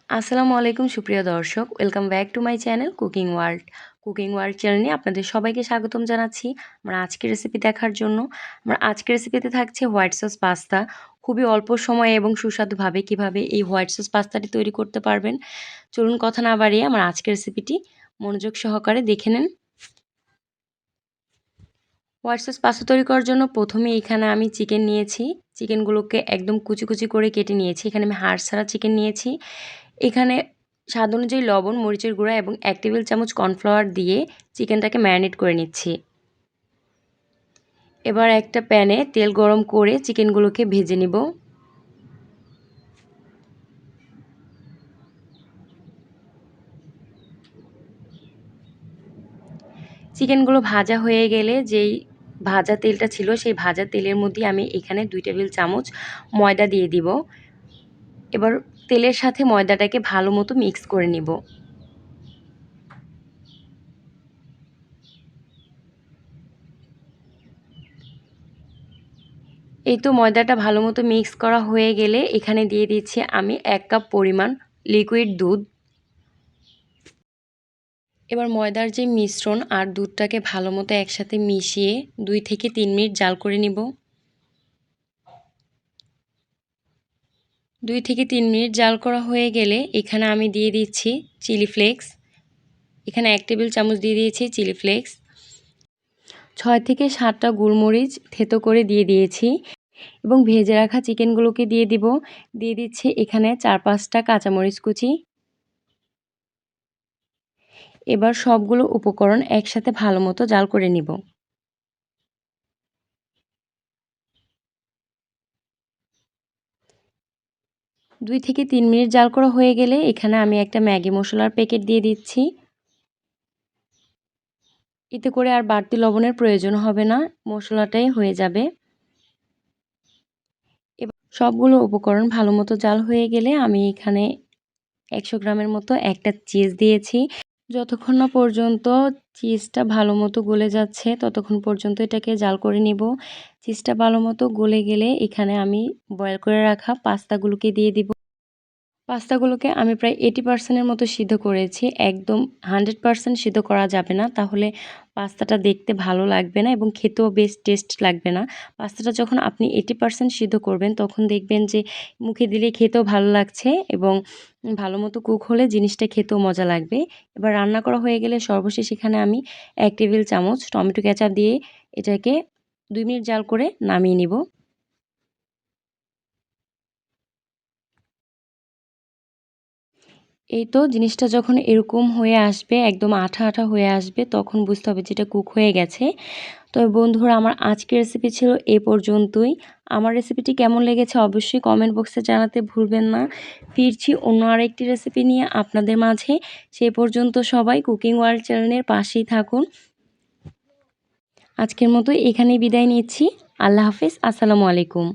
আসসালামু আলাইকুম সুপ্রিয় দর্শক, welcome back to my channel cooking world চ্যানেলে আপনাদের সবাইকে স্বাগতম জানাচ্ছি আমার আজকের রেসিপি দেখার জন্য। আমার আজকের রেসিপিতে থাকছে হোয়াইট সস পাস্তা। খুবই অল্প সময়ে এবং সুস্বাদুভাবে কিভাবে এই হোয়াইট সস পাস্তাটি তৈরি করতে পারবেন, চলুন কথা না বাড়িয়ে আমার আজকের রেসিপিটি মনোযোগ সহকারে দেখে নেন। হোয়াইট সস পাস্তা তৈরি করার জন্য প্রথমে এখানে আমি চিকেন নিয়েছি। চিকেনগুলোকে একদম কুচি কুচি করে কেটে নিয়েছি। এখানে আমি হাড় ছাড়া চিকেন নিয়েছি। এখানে স্বাদ অনুযায়ী লবণ, মরিচের গুঁড়া এবং ১ টেবিল চামচ কর্নফ্লাওয়ার দিয়ে চিকেনটাকে ম্যারিনেট করে নিচ্ছি। এবার একটা প্যানে তেল গরম করে চিকেনগুলোকে ভেজে নিব। চিকেনগুলো ভাজা হয়ে গেলে যেই ভাজা তেলটা ছিল সেই ভাজা তেলের মধ্যে আমি এখানে ২ টেবিল চামচ ময়দা দিয়ে দিব। এবার তেলের সাথে ময়দাটাকে ভালো মতো মিক্স করে নিব। এই তো ময়দাটা ভালো মতো মিক্স করা হয়ে গেলে এখানে দিয়ে দিচ্ছি আমি ১ কাপ পরিমাণ লিকুইড দুধ। এবার ময়দার যে মিশ্রণ আর দুধটাকে ভালো মতো একসাথে মিশিয়ে ২ থেকে ৩ মিনিট জাল করে নিব। ২ থেকে ৩ মিনিট জাল করা হয়ে গেলে এখানে আমি দিয়ে দিচ্ছি চিলি ফ্লেক্স। এখানে ১ টেবিল চামচ দিয়ে দিয়েছি চিলি ফ্লেক্স। ৬ থেকে ৭টা গোলমরিচ থেতো করে দিয়ে দিয়েছি এবং ভেজে রাখা চিকেনগুলোকে দিয়ে দিব। দিয়ে দিচ্ছি এখানে ৪-৫টা কাঁচামরিচ কুচি। এবার সবগুলো উপকরণ একসাথে ভালো মতো জাল করে নিব। ২ থেকে ৩ মিনিট জাল করা হয়ে গেলে এখানে আমি একটা ম্যাগি মশলার প্যাকেট দিয়ে দিচ্ছি। এতে করে আর বাড়তি লবণের প্রয়োজন হবে না, মশলাটাই হয়ে যাবে। এবার সবগুলো উপকরণ ভালো মতো জাল হয়ে গেলে আমি এখানে ১০০ গ্রামের মতো একটা চিজ দিয়েছি। যতক্ষণ না পর্যন্ত চিজটা ভালো মতো গলে যাচ্ছে ততক্ষণ পর্যন্ত এটাকে জাল করে নিব। চিজটা ভালো মতো গলে গেলে এখানে আমি বয়েল করে রাখা পাস্তাগুলোকে দিয়ে দিব। পাস্তাগুলোকে আমি প্রায় 80% এর মতো সিদ্ধ করেছি। একদম 100% সিদ্ধ করা যাবে না, তাহলে পাস্তাটা দেখতে ভালো লাগবে না এবং খেতেও বেশ টেস্ট লাগবে না। পাস্তাটা যখন আপনি 80% সিদ্ধ করবেন তখন দেখবেন যে মুখে দিলে খেতেও ভালো লাগছে এবং ভালো মতো কুক হলে জিনিসটা খেতেও মজা লাগবে। এবার রান্না করা হয়ে গেলে সর্বশেষ এখানে আমি ১ টেবিল চামচ টমেটো কেচাপ দিয়ে এটাকে ২ মিনিট জাল করে নামিয়ে নিব। এই তো জিনিসটা যখন এরকম হয়ে আসবে, একদম আঠা আঠা হয়ে আসবে, তখন বুঝতে হবে যে এটা কুক হয়ে গেছে। তবে বন্ধুরা, আমার আজকের রেসিপি ছিল এ পর্যন্তই। আমার রেসিপিটি কেমন লেগেছে অবশ্যই কমেন্ট বক্সে জানাতে ভুলবেন না। ফিরছি অন্য আরেকটি রেসিপি নিয়ে আপনাদের মাঝে। সে পর্যন্ত সবাই কুকিং ওয়ার্ল্ড চ্যানেলের পাশেই থাকুন। আজকের মতো এখানেই বিদায় নিচ্ছি। আল্লাহ হাফেজ। আসসালামু আলাইকুম।